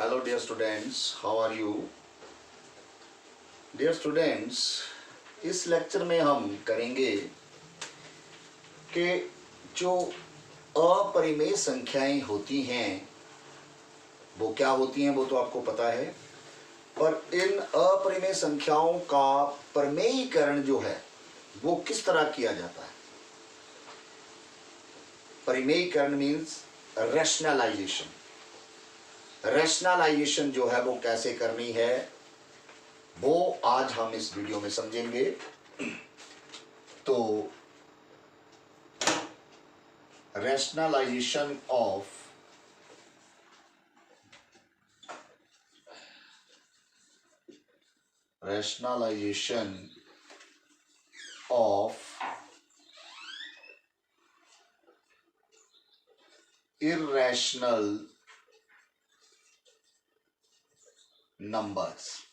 Hello dear students, how are you? Dear students, इस lecture में हम करेंगे कि जो अपरिमेय संख्याएं होती हैं वो क्या होती हैं वो तो आपको पता है, पर इन अपरिमेय संख्याओं का प्रमेयीकरण जो है वो किस तरह किया जाता है। परिमेयीकरण मीन्स रैशनलाइजेशन। रैशनलाइजेशन जो है वो कैसे करनी है वो आज हम इस वीडियो में समझेंगे। तो रैशनलाइजेशन ऑफ irrational numbers।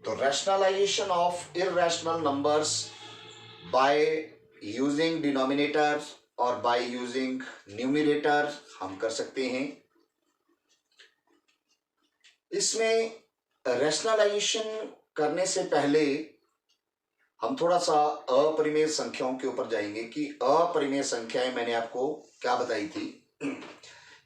तो rationalization of irrational numbers by using denominator और by using numerator हम कर सकते हैं। इसमें rationalization करने से पहले हम थोड़ा सा अपरिमेय संख्याओं के ऊपर जाएंगे कि अपरिमेय संख्याएं मैंने आपको क्या बताई थी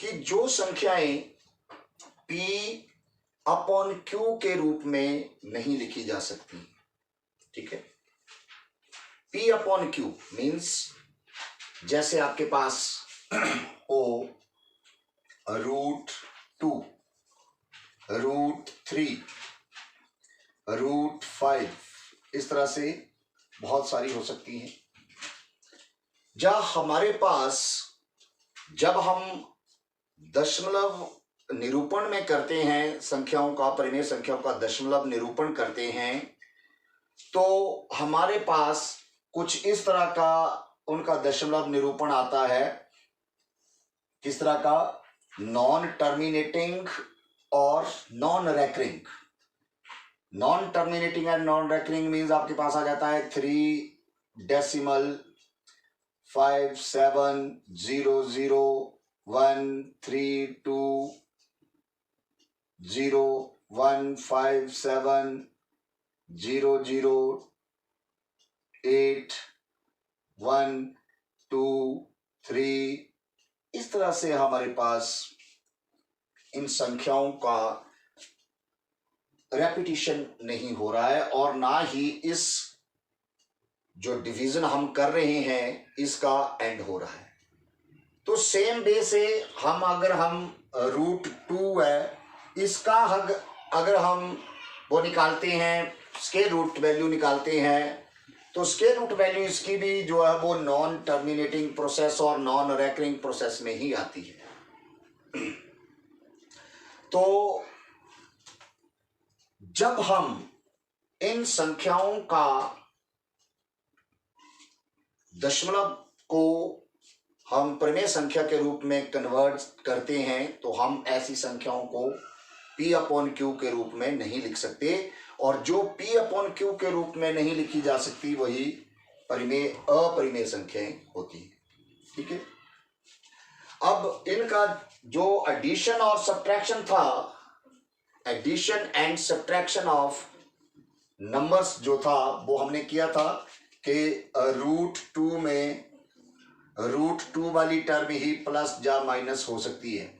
कि जो संख्याएं P अपॉन Q के रूप में नहीं लिखी जा सकती। ठीक है, P अपॉन Q मीन्स जैसे आपके पास O √2 √3 √5 इस तरह से बहुत सारी हो सकती हैं। जब हम दशमलव निरूपण में करते हैं संख्याओं का, परिमेय संख्याओं का दशमलव निरूपण करते हैं, तो हमारे पास कुछ इस तरह का उनका दशमलव निरूपण आता है। किस तरह का? नॉन टर्मिनेटिंग और non recurring. Non terminating and non recurring means आपके पास आ जाता है 3:001320157000153। इस तरह से हमारे पास इन संख्याओं का रेपिटिशन नहीं हो रहा है और ना ही इस जो डिवीजन हम कर रहे हैं इसका एंड हो रहा है। तो सेम वे से अगर हम √2 है इसका अगर हम वो निकालते हैं, स्क्वायर रूट वैल्यू निकालते हैं, तो स्क्वायर रूट वैल्यू इसकी भी जो है वो नॉन टर्मिनेटिंग प्रोसेस और नॉन रेकरिंग प्रोसेस में ही आती है। तो जब हम इन संख्याओं का दशमलव को हम परिमेय संख्या के रूप में कन्वर्ट करते हैं तो हम ऐसी संख्याओं को P अपॉन Q के रूप में नहीं लिख सकते, और जो P अपॉन Q के रूप में नहीं लिखी जा सकती वही अपरिमेय संख्याएं होती हैं। ठीक है, अब इनका जो एडिशन और सब्ट्रैक्शन था, addition and subtraction of numbers जो था वो हमने किया था कि √2 में √2 वाली टर्म ही प्लस या माइनस हो सकती है।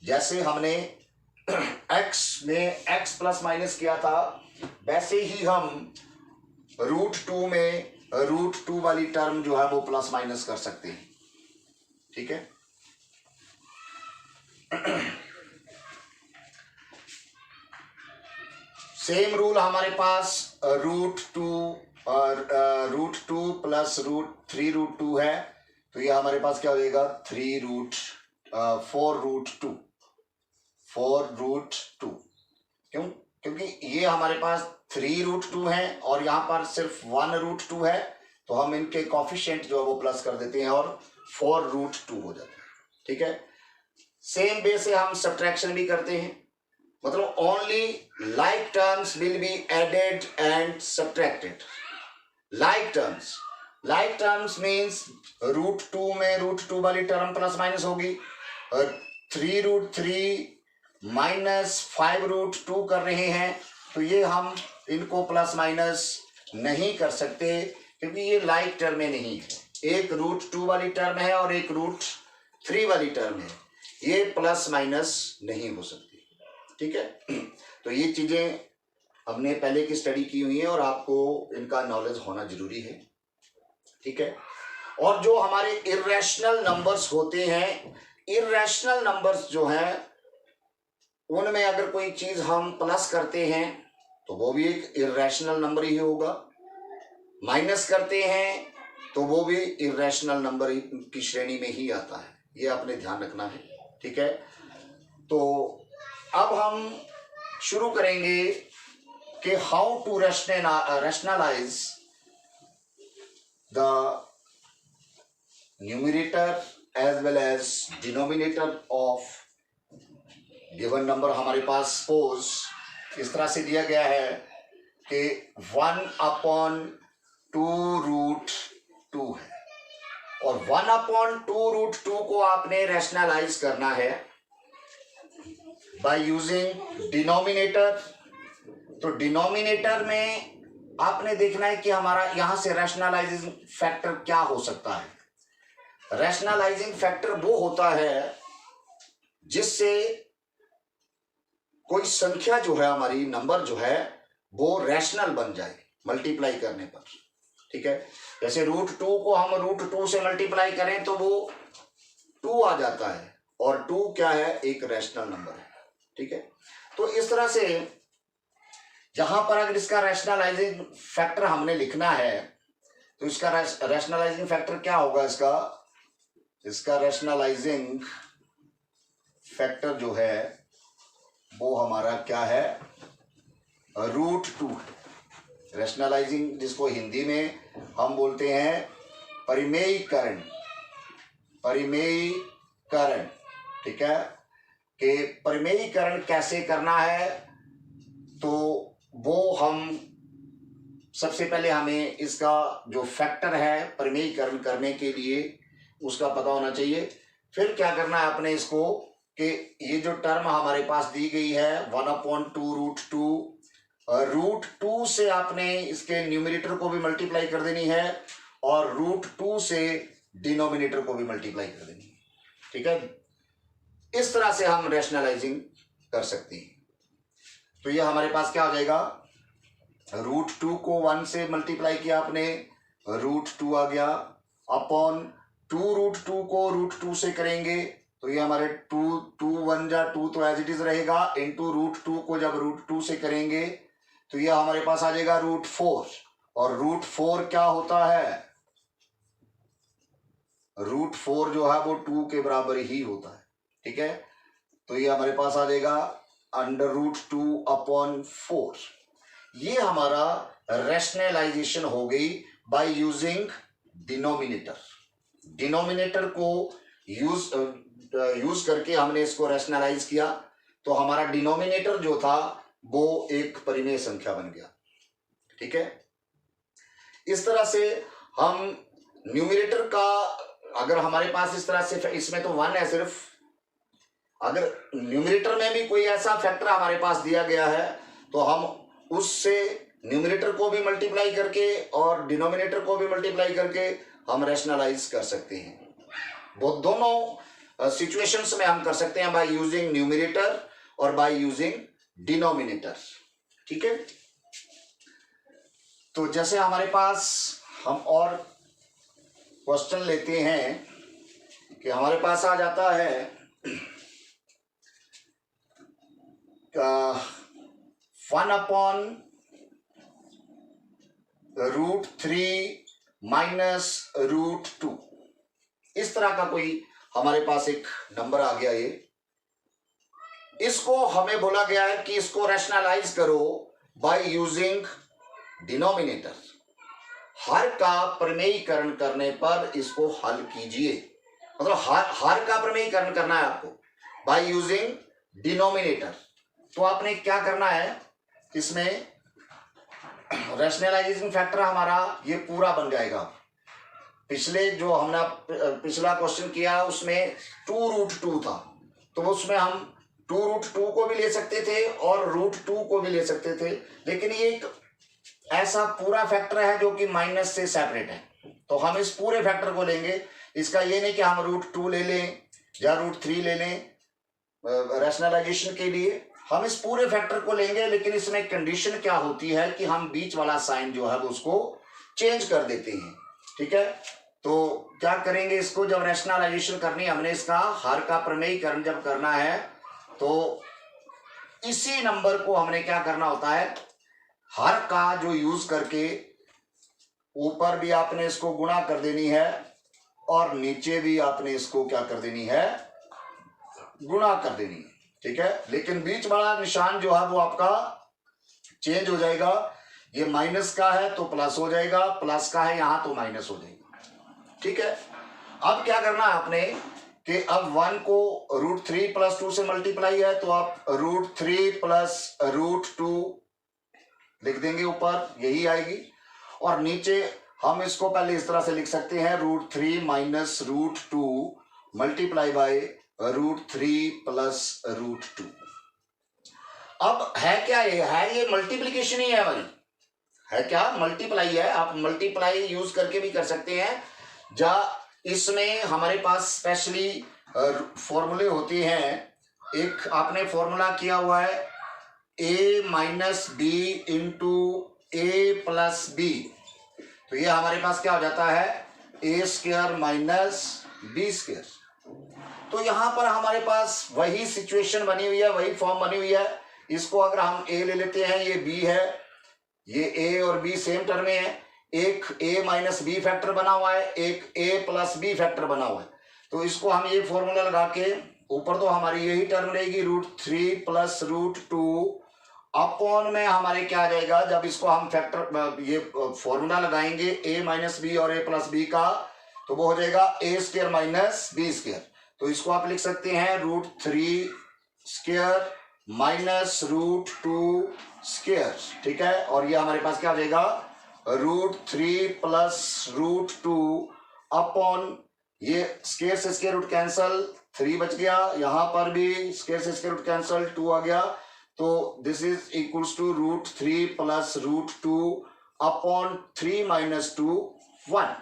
जैसे हमने x में x प्लस माइनस किया था वैसे ही हम √2 में √2 वाली टर्म जो है वो प्लस माइनस कर सकते हैं। ठीक है, सेम रूल हमारे पास √2 प्लस √3√2 है, तो ये हमारे पास क्या हो जाएगा 4√2। क्यों? क्योंकि ये हमारे पास 3√2 है और यहाँ पर सिर्फ 1√2 है, तो हम इनके कोफिशिएंट जो है वो प्लस कर देते हैं और 4√2 हो जाता है। ठीक है, सेम वे से हम सब्ट्रैक्शन भी करते हैं, मतलब only like terms will be added and subtracted. Like terms like terms means √2 में √2 वाली टर्म प्लस माइनस होगी, और 3√3 माइनस 5√2 कर रहे हैं, तो ये हम इनको प्लस माइनस नहीं कर सकते क्योंकि ये लाइक टर्म में नहीं है। एक √2 वाली टर्म है और एक √3 वाली टर्म है, ये प्लस माइनस नहीं हो सकती। ठीक है, तो ये चीजें हमने पहले की स्टडी की हुई है और आपको इनका नॉलेज होना जरूरी है। ठीक है, और जो हमारे इर्रेशनल नंबर्स होते हैं, इर्रेशनल नंबर्स जो हैं उनमें अगर कोई चीज हम प्लस करते हैं तो वो भी एक इर्रेशनल नंबर ही होगा, माइनस करते हैं तो वो भी इर्रेशनल नंबर की श्रेणी में ही आता है, ये आपने ध्यान रखना है। ठीक है, तो अब हम शुरू करेंगे कि how to rationalise the numerator as well as denominator of given number. हमारे पास सपोज इस तरह से दिया गया है कि 1/2√2 है, और 1/2√2 को आपने रैशनलाइज करना है बाय यूजिंग डिनोमिनेटर। तो डिनोमिनेटर में आपने देखना है कि हमारा यहां से रैशनलाइजिंग फैक्टर क्या हो सकता है। रैशनलाइजिंग फैक्टर वो होता है जिससे कोई संख्या जो है, हमारी नंबर जो है, वो रैशनल बन जाए मल्टीप्लाई करने पर। ठीक है, जैसे √2 को हम √2 से मल्टीप्लाई करें तो वो 2 आ जाता है, और 2 क्या है, एक रैशनल नंबर है। ठीक है, तो इस तरह से जहां पर अगर इसका रैशनलाइजिंग फैक्टर हमने लिखना है तो इसका रैशनलाइजिंग फैक्टर क्या होगा, इसका रैशनलाइजिंग फैक्टर जो है वो हमारा क्या है, √2 है। रैशनलाइजिंग जिसको हिंदी में हम बोलते हैं परिमेयीकरण। परिमेयीकरण, ठीक है, कि परिमेयीकरण कैसे करना है, तो वो हम सबसे पहले हमें इसका जो फैक्टर है परिमेयीकरण करने के लिए उसका पता होना चाहिए। फिर क्या करना है अपने इसको कि ये जो टर्म हमारे पास दी गई है 1/2√2, √2 से आपने इसके न्यूमरेटर को भी मल्टीप्लाई कर देनी है और √2 से डिनोमिनेटर को भी मल्टीप्लाई कर देनी है। ठीक है, इस तरह से हम रैशनलाइजिंग कर सकते हैं। तो ये हमारे पास क्या हो जाएगा, √2 को 1 से मल्टीप्लाई किया आपने, √2 आ गया, अपॉन 2√2 को √2 से करेंगे तो ये हमारे 2 जा 2 तो एज इट इज रहेगा, इंटू √2 को जब √2 से करेंगे तो ये हमारे पास आ जाएगा √4, और √4 क्या होता है, √4 जो है वो 2 के बराबर ही होता है। ठीक है, तो ये हमारे पास आ जाएगा √2/4। ये हमारा रैशनलाइजेशन हो गई बाय यूजिंग डिनोमिनेटर। डिनोमिनेटर को यूज करके हमने इसको रैशनलाइज किया, तो हमारा डिनोमिनेटर जो था वो एक परिमेय संख्या बन गया। ठीक है, इस तरह से हम न्यूमरेटर का, अगर हमारे पास इस तरह से, इसमें तो 1 है सिर्फ, अगर न्यूमरेटर में भी कोई ऐसा फैक्टर हमारे पास दिया गया है तो हम उससे न्यूमरेटर को भी मल्टीप्लाई करके और डिनोमिनेटर को भी मल्टीप्लाई करके हम रैशनलाइज कर सकते हैं। वो दोनों सिचुएशंस में हम कर सकते हैं, बाय यूजिंग न्यूमरेटर और बाय यूजिंग डिनोमिनेटर। ठीक है, तो जैसे हमारे पास हम और क्वेश्चन लेते हैं कि हमारे पास आ जाता है 1/√3 माइनस √2, इस तरह का कोई हमारे पास एक नंबर आ गया। ये इसको हमें बोला गया है कि इसको रैशनलाइज करो बाय यूजिंग डिनोमिनेटर। हर का प्रमेयीकरण करने पर इसको हल कीजिए, मतलब हर का प्रमेयीकरण करना है आपको बाय यूजिंग डिनोमिनेटर। तो आपने क्या करना है, इसमें रैशनलाइजेशन फैक्टर हमारा ये पूरा बन जाएगा, पिछले जो हमने पिछला क्वेश्चन किया उसमें 2√2 था, तो उसमें हम 2√2 को भी ले सकते थे और √2 को भी ले सकते थे, लेकिन ये एक ऐसा पूरा फैक्टर है जो कि माइनस से सेपरेट है, तो हम इस पूरे फैक्टर को लेंगे। इसका ये नहीं कि हम √2 ले लें या √3 ले लें रैशनलाइजेशन के लिए, हम इस पूरे फैक्टर को लेंगे, लेकिन इसमें कंडीशन क्या होती है कि हम बीच वाला साइन जो है उसको चेंज कर देते हैं। ठीक है, तो क्या करेंगे, इसको जब रैशनलाइजेशन करनी हमने, इसका हर का प्रमेयीकरण जब करना है तो इसी नंबर को हमने क्या करना होता है, हर का जो यूज करके ऊपर भी आपने इसको गुणा कर देनी है और नीचे भी आपने इसको क्या कर देनी है, गुणा कर देनी है। ठीक है, लेकिन बीच वाला निशान जो है वो आपका चेंज हो जाएगा, ये माइनस का है तो प्लस हो जाएगा, प्लस का है यहां तो माइनस हो जाएगा। ठीक है, अब क्या करना है आपने कि अब 1 को √3 + 2 से मल्टीप्लाई है, तो आप √3 + √2 लिख देंगे, ऊपर यही आएगी, और नीचे हम इसको पहले इस तरह से लिख सकते हैं, √3 - √2 मल्टीप्लाई बाय √3 + √2। अब है क्या, ये मल्टीप्लीकेशन ही है हमारी, है क्या, मल्टीप्लाई है। आप मल्टीप्लाई यूज करके भी कर सकते हैं, जा इसमें हमारे पास स्पेशली फॉर्मूले होते हैं। एक आपने फॉर्मूला किया हुआ है a - b × a + b, तो ये हमारे पास क्या हो जाता है, a² - b²। तो यहां पर हमारे पास वही सिचुएशन बनी हुई है, वही फॉर्म बनी हुई है। इसको अगर हम a ले लेते हैं, ये b है, ये a और b सेम टर्म में है, एक a - b फैक्टर बना हुआ है, एक a + b फैक्टर बना हुआ है, तो इसको हम ये फॉर्मूला लगा के ऊपर तो हमारी यही टर्म रहेगी √3 + √2 अपॉन में हमारे क्या आ जाएगा, जब इसको हम फैक्टर ये फॉर्मूला लगाएंगे a - b और a + b का, तो वो हो जाएगा a² - b²। तो इसको आप लिख सकते हैं √3² - √2²। ठीक है, और ये हमारे पास क्या आ जाएगा, √3 + √2 अपॉन, ये स्क्वायर से स्क्वायर रूट कैंसल, 3 बच गया, यहां पर भी स्क्वायर से स्क्वायर रूट कैंसल, 2 आ गया, तो this is equals to √3 + √2 upon 3 - 2 1।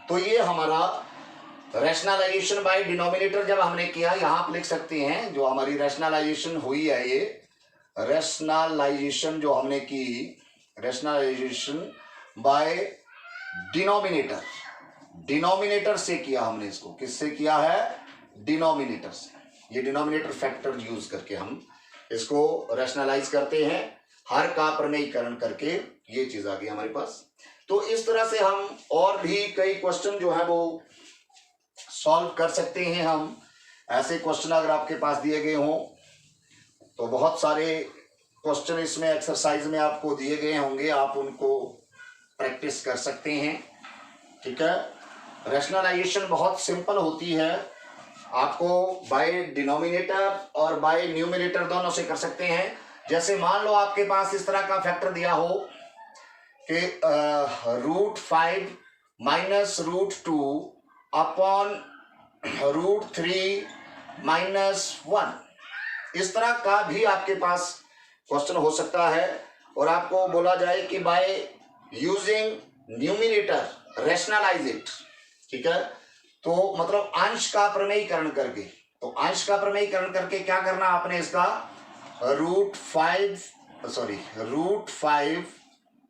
तो ये हमारा रैशनलाइजेशन बाय डिनोमिनेटर जब हमने किया, यहां आप लिख सकते हैं जो हमारी रैशनलाइजेशन हुई है, ये रैशनलाइजेशन जो हमने की, रैशनलाइजेशन बाय डिनोमिनेटर, डिनोमिनेटर से किया हमने इसको, किससे किया है, डिनोमिनेटर से। ये डिनोमिनेटर फैक्टर यूज करके हम इसको रैशनलाइज करते हैं, हर का प्रमेयीकरण करके ये चीज आ गई हमारे पास। तो इस तरह से हम और भी कई क्वेश्चन जो है वो सॉल्व कर सकते हैं। हम ऐसे क्वेश्चन अगर आपके पास दिए गए हों तो बहुत सारे क्वेश्चन इसमें एक्सरसाइज में आपको दिए गए होंगे, आप उनको प्रैक्टिस कर सकते हैं। ठीक है, रैशनलाइजेशन बहुत सिंपल होती है, आपको बाय डिनोमिनेटर और बाय न्यूमरेटर दोनों से कर सकते हैं। जैसे मान लो आपके पास इस तरह का फैक्टर दिया हो कि √5 - √2 अपॉन √3 - 1, इस तरह का भी आपके पास क्वेश्चन हो सकता है, और आपको बोला जाए कि by using numerator rationalise it. ठीक है, तो मतलब अंश का प्रमेयीकरण करके, तो अंश का प्रमेयीकरण करके क्या करना आपने, इसका √5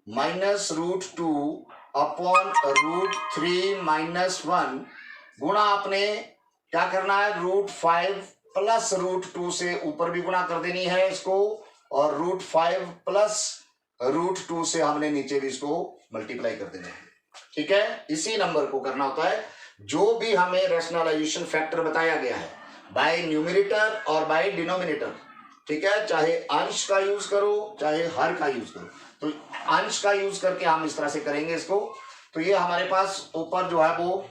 -√2 अपॉन √3 - 1 गुणा आपने क्या करना है, √5 + √2 से ऊपर भी गुणा कर देनी है इसको, और √5 + √2 से हमने नीचे भी इसको मल्टीप्लाई कर देना है। ठीक है, इसी नंबर को करना होता है जो भी हमें रैशनलाइजेशन फैक्टर बताया गया है, बाय न्यूमरेटर और बाय डिनोमिनेटर। ठीक है, चाहे अंश का यूज करो चाहे हर का यूज करो, तो अंश का यूज करके हम इस तरह से करेंगे इसको। तो ये हमारे पास ऊपर जो है वो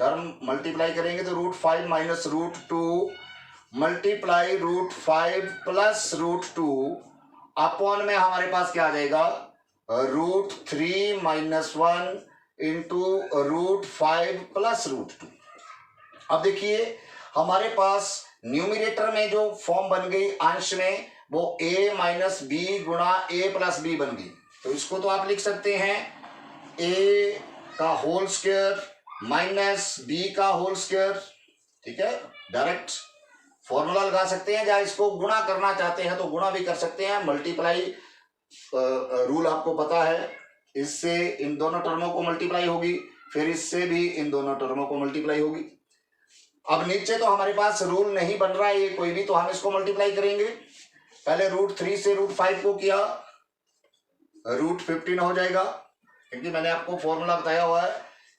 टर्म मल्टीप्लाई करेंगे, तो √5 - √2 मल्टीप्लाई √5 + √2 अपॉन में हमारे पास क्या आ जाएगा, √3 - 1 इंटू √5 प्लस √2। अब देखिए हमारे पास न्यूमिनेटर में जो फॉर्म बन गई अंश में वो a माइनस बी गुणा a प्लस बी बन गई। तो इसको तो आप लिख सकते हैं a का होल स्क्वायर माइनस b का होल स्क्वायर। ठीक है, डायरेक्ट फॉर्मूला लगा सकते हैं, जहां इसको गुणा करना चाहते हैं तो गुणा भी कर सकते हैं। मल्टीप्लाई रूल आपको पता है, इससे इन दोनों टर्मों को मल्टीप्लाई होगी, फिर इससे भी इन दोनों टर्मों को मल्टीप्लाई होगी। अब नीचे तो हमारे पास रूल नहीं बन रहा है ये कोई भी, तो हम इसको मल्टीप्लाई करेंगे। पहले √3 से √5 को किया, √15 हो जाएगा, क्योंकि मैंने आपको फॉर्मूला बताया हुआ है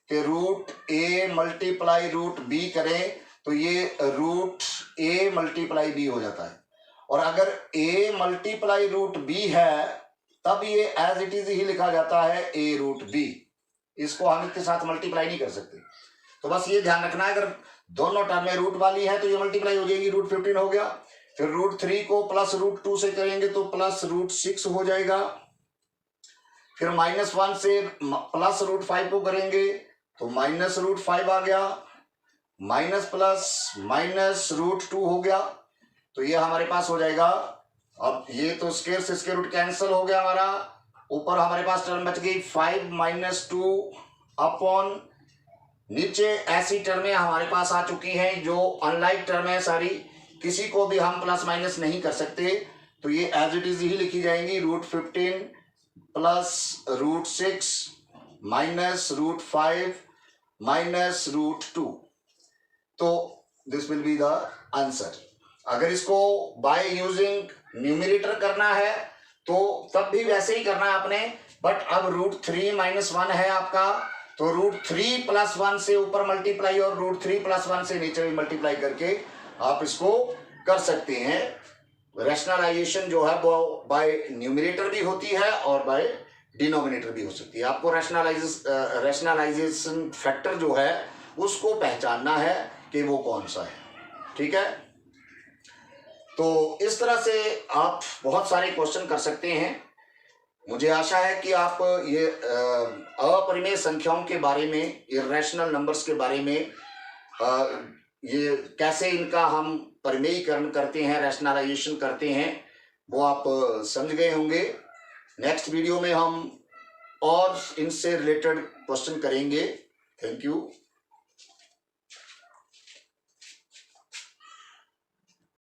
कि √a मल्टीप्लाई √b करें तो ये √a मल्टीप्लाई b हो जाता है। और अगर a मल्टीप्लाई √b है तब ये एज इट इज ही लिखा जाता है a√b। इसको हम इसके साथ मल्टीप्लाई नहीं कर सकते। तो बस ये ध्यान रखना है, अगर दोनों टर्म में रूट वाली है तो ये मल्टीप्लाई हो जाएगी, √15 हो गया। फिर √3 को प्लस √2 से करेंगे तो प्लस √6 हो जाएगा। फिर -1 से प्लस √5 को करेंगे तो माइनस √5 आ गया, माइनस प्लस माइनस √2 हो गया। तो ये हमारे पास हो जाएगा। अब ये तो स्क्वायर से स्क्वायर रूट कैंसिल हो गया हमारा, ऊपर हमारे पास टर्म बच गई 5 - 2 अपॉन नीचे ऐसी टर्में हमारे पास आ चुकी हैं जो अनलाइक टर्म है सारी, किसी को भी हम प्लस माइनस नहीं कर सकते, तो ये एज इट इज ही लिखी जाएंगी। √15 प्लस √6 माइनस √5 माइनस √2। तो this will be the answer. अगर इसको बाय यूजिंग न्यूमरेटर करना है तो तब भी वैसे ही करना है आपने, बट अब √3 - 1 है आपका, तो √3 + 1 से ऊपर मल्टीप्लाई और √3 + 1 से नीचे भी मल्टीप्लाई करके आप इसको कर सकते हैं। रैशनलाइजेशन जो है वो बाय न्यूमरेटर भी होती है और बाय डिनोमिनेटर भी हो सकती है। आपको रैशनलाइजेशन फैक्टर जो है उसको पहचानना है कि वो कौन सा है। ठीक है, तो इस तरह से आप बहुत सारे क्वेश्चन कर सकते हैं। मुझे आशा है कि आप ये अपरिमेय संख्याओं के बारे में, इर्रेशनल नंबर्स के बारे में, ये कैसे इनका हम परिमेयीकरण करते हैं, रैशनलाइजेशन करते हैं, वो आप समझ गए होंगे। नेक्स्ट वीडियो में हम और इनसे रिलेटेड क्वेश्चन करेंगे। Thank you.